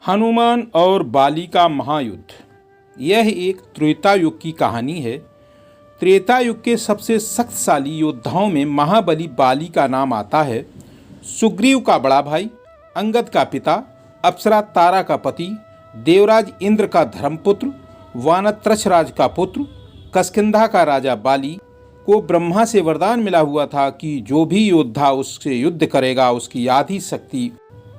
हनुमान और बाली का महायुद्ध। यह एक त्रेता युग की कहानी है। त्रेता युग के सबसे शक्तिशाली योद्धाओं में महाबली बाली का नाम आता है। सुग्रीव का बड़ा भाई, अंगद का पिता, अप्सरा तारा का पति, देवराज इंद्र का धर्मपुत्र, वानत्रश राज का पुत्र, किष्किंधा का राजा बाली को ब्रह्मा से वरदान मिला हुआ था कि जो भी योद्धा उससे युद्ध करेगा उसकी आधी शक्ति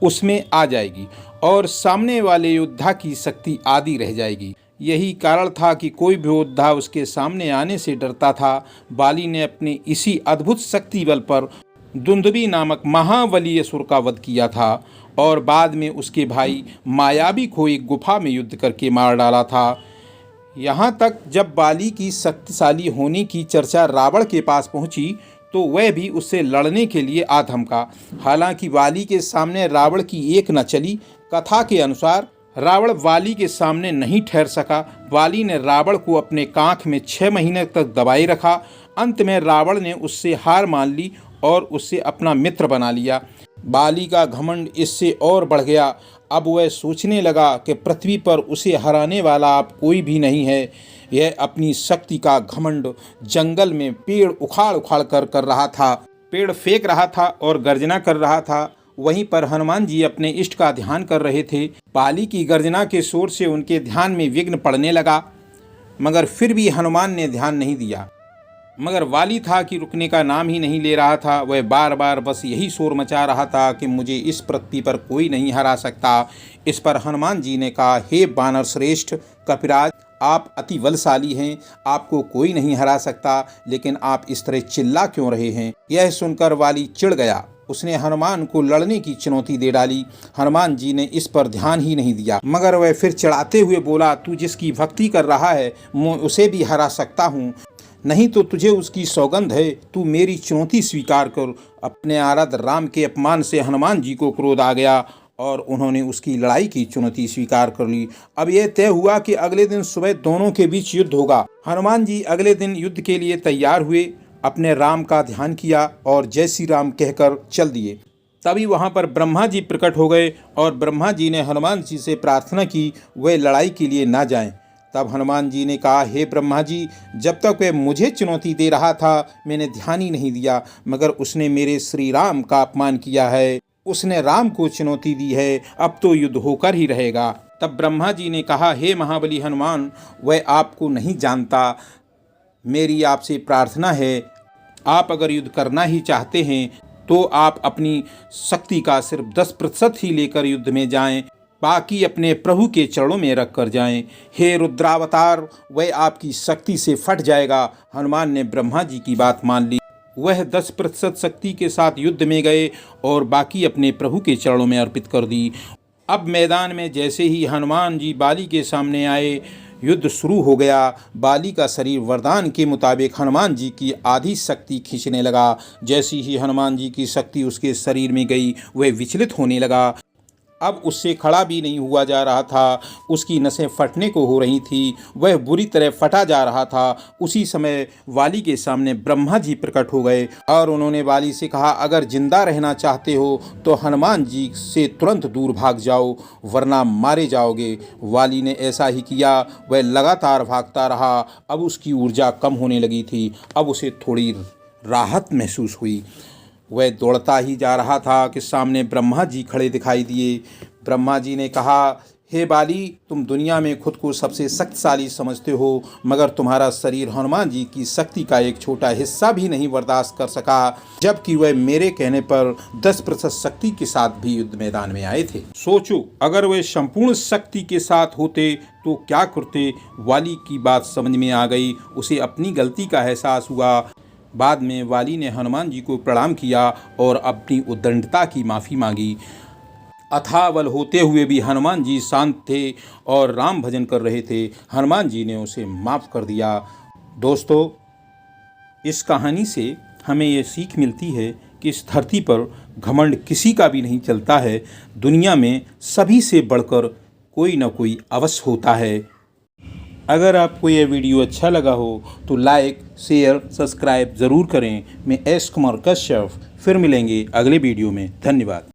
उसमें आ जाएगी और सामने वाले योद्धा की शक्ति आधी रह जाएगी। यही कारण था कि कोई भी योद्धा उसके सामने आने से डरता था। बाली ने अपने इसी अद्भुत शक्ति बल पर दुंदुभी नामक महाबली असुर का वध किया था और बाद में उसके भाई मायावी को एक गुफा में युद्ध करके मार डाला था। यहाँ तक जब बाली की शक्तिशाली होने की चर्चा रावण के पास पहुँची तो वह भी उससे लड़ने के लिए आ धमका। हालांकि बाली के सामने रावण की एक न चली। कथा के अनुसार रावण बाली के सामने नहीं ठहर सका। बाली ने रावण को अपने कांख में 6 महीने तक दबाए रखा। अंत में रावण ने उससे हार मान ली और उससे अपना मित्र बना लिया। बाली का घमंड इससे और बढ़ गया। अब वह सोचने लगा कि पृथ्वी पर उसे हराने वाला अब कोई भी नहीं है। यह अपनी शक्ति का घमंड जंगल में पेड़ उखाड़ उखाड़ कर रहा था, पेड़ फेंक रहा था और गर्जना कर रहा था। वहीं पर हनुमान जी अपने इष्ट का ध्यान कर रहे थे। बाली की गर्जना के शोर से उनके ध्यान में विघ्न पड़ने लगा, मगर फिर भी हनुमान ने ध्यान नहीं दिया। मगर बाली था कि रुकने का नाम ही नहीं ले रहा था। वह बार बार बस यही शोर मचा रहा था कि मुझे इस पृथ्वी पर कोई नहीं हरा सकता। इस पर हनुमान जी ने कहा, हे बानर श्रेष्ठ कपिराज, आप अति बलशाली हैं, आपको कोई नहीं हरा सकता, लेकिन आप इस तरह चिल्ला क्यों रहे हैं। यह सुनकर बाली चिढ़ गया। उसने हनुमान को लड़ने की चुनौती दे डाली। हनुमान जी ने इस पर ध्यान ही नहीं दिया, मगर वह फिर चिढ़ाते हुए बोला, तू जिसकी भक्ति कर रहा है मैं उसे भी हरा सकता हूँ, नहीं तो तुझे उसकी सौगंध है। तू मेरी चुनौती स्वीकार कर। अपने आराध्य राम के अपमान से हनुमान जी को क्रोध आ गया और उन्होंने उसकी लड़ाई की चुनौती स्वीकार कर ली। अब यह तय हुआ कि अगले दिन सुबह दोनों के बीच युद्ध होगा। हनुमान जी अगले दिन युद्ध के लिए तैयार हुए, अपने राम का ध्यान किया और जय श्री राम कहकर चल दिए। तभी वहां पर ब्रह्मा जी प्रकट हो गए और ब्रह्मा जी ने हनुमान जी से प्रार्थना की वे लड़ाई के लिए ना जाएं। तब हनुमान जी ने कहा, हे ब्रह्मा जी, जब तक वह मुझे चुनौती दे रहा था मैंने ध्यान ही नहीं दिया, मगर उसने मेरे श्री राम का अपमान किया है, उसने राम को चुनौती दी है, अब तो युद्ध होकर ही रहेगा। तब ब्रह्मा जी ने कहा, हे महाबली हनुमान, वह आपको नहीं जानता। मेरी आपसे प्रार्थना है, आप अगर युद्ध करना ही चाहते हैं तो आप अपनी शक्ति का सिर्फ 10% ही लेकर युद्ध में जाएं, बाकी अपने प्रभु के चरणों में रख कर जाएं। हे रुद्रावतार, वह आपकी शक्ति से फट जाएगा। हनुमान ने ब्रह्मा जी की बात मान ली। वह 10% शक्ति के साथ युद्ध में गए और बाकी अपने प्रभु के चरणों में अर्पित कर दी। अब मैदान में जैसे ही हनुमान जी बाली के सामने आए, युद्ध शुरू हो गया। बाली का शरीर वरदान के मुताबिक हनुमान जी की आधी शक्ति खींचने लगा। जैसी ही हनुमान जी की शक्ति उसके शरीर में गई, वह विचलित होने लगा। अब उससे खड़ा भी नहीं हुआ जा रहा था, उसकी नसें फटने को हो रही थी, वह बुरी तरह फटा जा रहा था। उसी समय बाली के सामने ब्रह्मा जी प्रकट हो गए और उन्होंने बाली से कहा, अगर जिंदा रहना चाहते हो तो हनुमान जी से तुरंत दूर भाग जाओ, वरना मारे जाओगे। बाली ने ऐसा ही किया। वह लगातार भागता रहा। अब उसकी ऊर्जा कम होने लगी थी। अब उसे थोड़ी राहत महसूस हुई। वह दौड़ता ही जा रहा था कि सामने ब्रह्मा जी खड़े दिखाई दिए। ब्रह्मा जी ने कहा, हे बाली, तुम दुनिया में खुद को सबसे शक्तिशाली समझते हो, मगर तुम्हारा शरीर हनुमान जी की शक्ति का एक छोटा हिस्सा भी नहीं बर्दाश्त कर सका, जबकि वह मेरे कहने पर 10% शक्ति के साथ भी युद्ध मैदान में आए थे। सोचो, अगर वे संपूर्ण शक्ति के साथ होते तो क्या करते। बाली की बात समझ में आ गई। उसे अपनी गलती का एहसास हुआ। बाद में बाली ने हनुमान जी को प्रणाम किया और अपनी उद्दंडता की माफ़ी मांगी। अथाह बल होते हुए भी हनुमान जी शांत थे और राम भजन कर रहे थे। हनुमान जी ने उसे माफ़ कर दिया। दोस्तों, इस कहानी से हमें ये सीख मिलती है कि इस धरती पर घमंड किसी का भी नहीं चलता है। दुनिया में सभी से बढ़कर कोई न कोई अवश्य होता है। अगर आपको यह वीडियो अच्छा लगा हो तो लाइक, शेयर, सब्सक्राइब ज़रूर करें। मैं एस कुमार कश्यप, फिर मिलेंगे अगले वीडियो में। धन्यवाद।